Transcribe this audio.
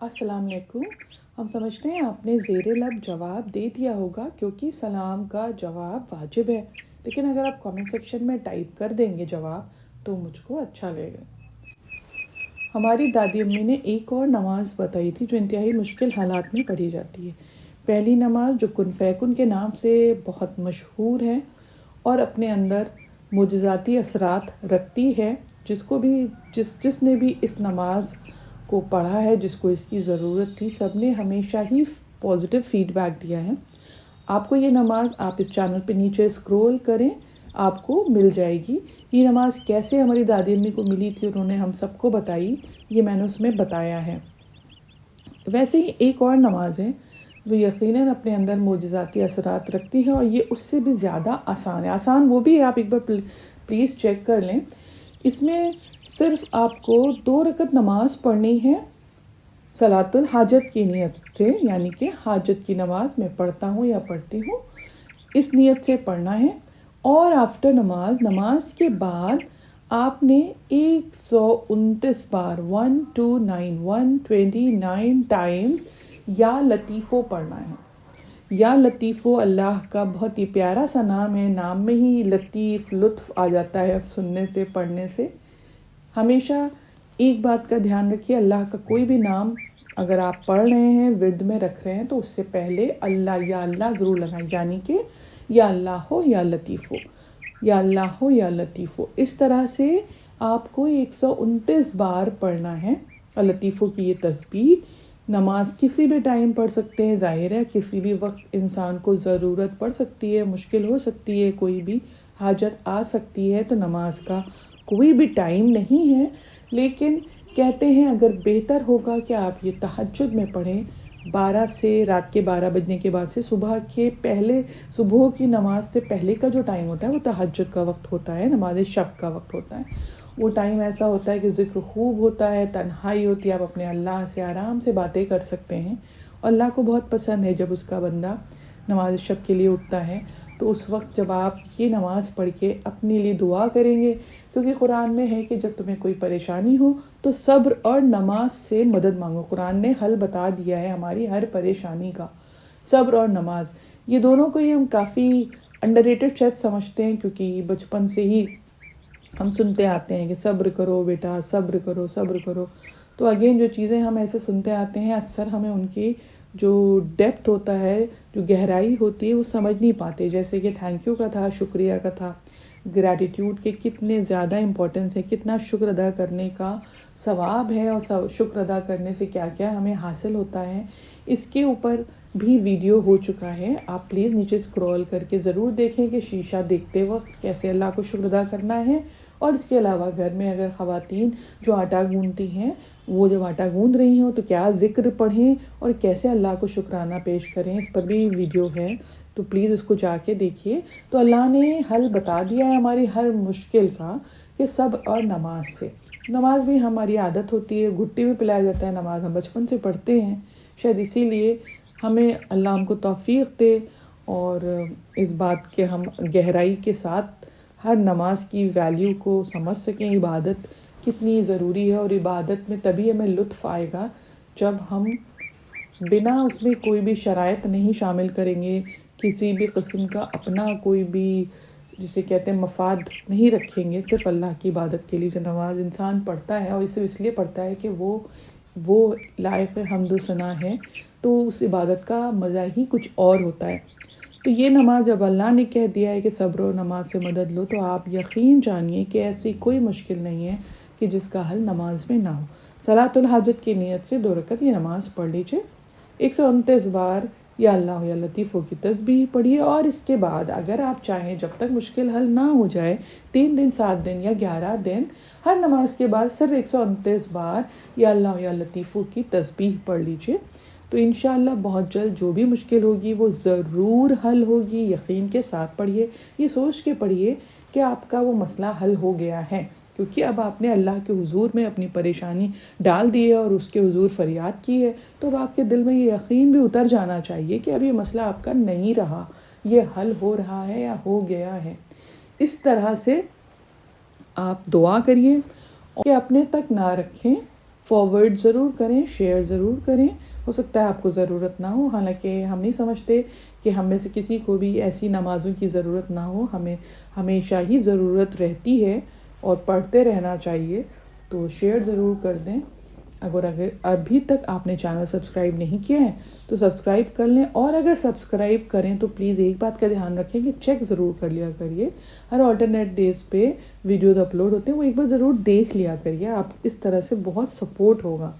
अस्सलाम वालेकुम। हम समझते हैं आपने ज़ेरे लब जवाब दे दिया होगा क्योंकि सलाम का जवाब वाजिब है, लेकिन अगर आप कमेंट सेक्शन में टाइप कर देंगे जवाब तो मुझको अच्छा लगेगा। हमारी दादी अम्मी ने एक और नमाज़ बताई थी जो इंतहाई मुश्किल हालात में पढ़ी जाती है। पहली नमाज जो कुन फ़ैकुन के नाम से बहुत मशहूर है और अपने अंदर मुजज़ाती असरात रखती है। जिसने भी इस नमाज को पढ़ा है, जिसको इसकी ज़रूरत थी, सब ने हमेशा ही पॉजिटिव फ़ीडबैक दिया है। आपको ये नमाज़ आप इस चैनल पे नीचे स्क्रॉल करें, आपको मिल जाएगी। ये नमाज़ कैसे हमारी दादी अम्मी को मिली थी, उन्होंने हम सबको बताई, ये मैंने उसमें बताया है। वैसे ही एक और नमाज़ है वो यकीनन अपने अंदर मोजज़ाती असरात रखती है और ये उससे भी ज़्यादा आसान है। आसान वो भी है, आप एक बार प्लीज़ चेक कर लें। इसमें सिर्फ आपको 2 रकत नमाज पढ़नी है सलातुल हाजत की नीयत से, यानी कि हाजत की नमाज मैं पढ़ता हूँ या पढ़ती हूँ, इस नीयत से पढ़ना है। और आफ्टर नमाज के बाद आपने 129 बार 129 टाइम्स या लतीफ़ो पढ़ना है। या लतीफ़ो अल्लाह का बहुत ही प्यारा सा नाम है, नाम में ही लतीफ़ लुत्फ़ आ जाता है सुनने से, पढ़ने से। हमेशा एक बात का ध्यान रखिए, अल्लाह का कोई भी नाम अगर आप पढ़ रहे हैं, विर्द में रख रहे हैं, तो उससे पहले अल्लाह या अल्लाह ज़रूर लगाएं, यानी कि या अल्लाह हो या लतीफ़ो, या अल्लाह हो या लतीफ़ो। इस तरह से आपको 129 बार पढ़ना है लतीफ़ो की ये तस्बीह। नमाज किसी भी टाइम पढ़ सकते हैं, ज़ाहिर है किसी भी वक्त इंसान को ज़रूरत पड़ सकती है, मुश्किल हो सकती है, कोई भी हाजत आ सकती है, तो नमाज का कोई भी टाइम नहीं है। लेकिन कहते हैं अगर बेहतर होगा कि आप ये तहज्जुद में पढ़ें, 12 से रात के 12 बजने के बाद से सुबह की नमाज से पहले का जो टाइम होता है वो तहज्जुद का वक्त होता है, नमाज शब का वक्त होता है। वो टाइम ऐसा होता है कि ज़िक्र खूब होता है, तन्हाई होती है, आप अपने अल्लाह से आराम से बातें कर सकते हैं। और अल्लाह को बहुत पसंद है जब उसका बंदा नमाज शब के लिए उठता है, तो उस वक्त जब आप ये नमाज़ पढ़ के अपने लिए दुआ करेंगे, क्योंकि कुरान में है कि जब तुम्हें कोई परेशानी हो तो सब्र और नमाज से मदद मांगो। कुरान ने हल बता दिया है हमारी हर परेशानी का, सब्र और नमाज। ये दोनों को ही हम काफ़ी अंडररेटेड शायद समझते हैं, क्योंकि बचपन से ही हम सुनते आते हैं कि सब्र करो बेटा, सब्र करो, सब्र करो। तो अगेन जो चीज़ें हम ऐसे सुनते आते हैं, अक्सर हमें उनकी जो डेप्थ होता है, जो गहराई होती है, वो समझ नहीं पाते। जैसे कि थैंक यू का था, शुक्रिया का था, ग्रैटिट्यूड के कितने ज़्यादा इम्पोर्टेंस है, कितना शुक्र अदा करने का सवाब है और शुक्र अदा करने से क्या क्या हमें हासिल होता है, इसके ऊपर भी वीडियो हो चुका है। आप प्लीज़ नीचे स्क्रॉल करके ज़रूर देखें कि शीशा देखते वक्त कैसे अल्लाह को शुक्र अदा करना है। और इसके अलावा घर में अगर ख़वातीन जो आटा गूंदती हैं, वो जब आटा गूंद रही हों तो क्या ज़िक्र पढ़ें और कैसे अल्लाह को शुक्राना पेश करें, इस पर भी वीडियो है, तो प्लीज़ उसको जाके देखिए। तो अल्लाह ने हल बता दिया है हमारी हर मुश्किल का, कि सब और नमाज से। नमाज भी हमारी आदत होती है, घुट्टी भी पिलाया जाता है, नमाज हम बचपन से पढ़ते हैं, शायद इसीलिए हमें अल्लाह हमको तौफीक दे और इस बात के हम गहराई के साथ हर नमाज की वैल्यू को समझ सकें, इबादत कितनी ज़रूरी है। और इबादत में तभी हमें लुत्फ़ आएगा जब हम बिना उसमें कोई भी शराइत नहीं शामिल करेंगे, किसी भी किस्म का अपना कोई भी जिसे कहते हैं मफाद नहीं रखेंगे, सिर्फ अल्लाह की इबादत के लिए। जो नमाज इंसान पढ़ता है और इसे इसलिए पढ़ता है कि वो लायक हम्द सना है, तो उस इबादत का मज़ा ही कुछ और होता है। तो ये नमाज जब अल्लाह ने कह दिया है कि सब्र और नमाज से मदद लो, तो आप यकीन जानिए कि ऐसी कोई मुश्किल नहीं है कि जिसका हल नमाज में ना हो। सलातुल हाजत की नीयत से 2 रकत ये नमाज पढ़ लीजिए, 129 बार या अल्लाह या लतीफ़ों की तस्बीह पढ़िए। और इसके बाद अगर आप चाहें, जब तक मुश्किल हल ना हो जाए, 3 दिन, 7 दिन या 11 दिन, हर नमाज के बाद सिर्फ 129 बार या अल्लाह या लतीफ़ों की तस्बीह पढ़ लीजिए। तो इंशाअल्लाह बहुत जल्द जो भी मुश्किल होगी वो ज़रूर हल होगी। यकीन के साथ पढ़िए, ये सोच के पढ़िए कि आपका वो मसला हल हो गया है, क्योंकि अब आपने अल्लाह के हुजूर में अपनी परेशानी डाल दी है और उसके हुजूर फरियाद की है। तो अब आपके दिल में ये यकीन भी उतर जाना चाहिए कि अब ये मसला आपका नहीं रहा, ये हल हो रहा है या हो गया है। इस तरह से आप दुआ करिए कि अपने तक ना रखें, فارورڈ ضرور کریں، شیئر ضرور کریں، ہو سکتا ہے آپ کو ضرورت نہ ہو، حالانکہ ہم نہیں سمجھتے کہ ہم میں سے کسی کو بھی ایسی نمازوں کی ضرورت نہ ہو، ہمیں ہمیشہ ہی ضرورت رہتی ہے اور پڑھتے رہنا چاہیے، تو شیئر ضرور کر دیں۔ اگر ابھی تک آپ نے چینل سبسکرائب نہیں کیا ہے تو سبسکرائب کر لیں، اور اگر سبسکرائب کریں تو پلیز ایک بات کا دھیان رکھیں کہ چیک ضرور کر لیا کریے، ہر آلٹرنیٹ ڈیز پہ ویڈیوز اپلوڈ ہوتے ہیں، وہ ایک بار ضرور دیکھ لیا کریے، آپ اس طرح سے بہت سپورٹ ہوگا۔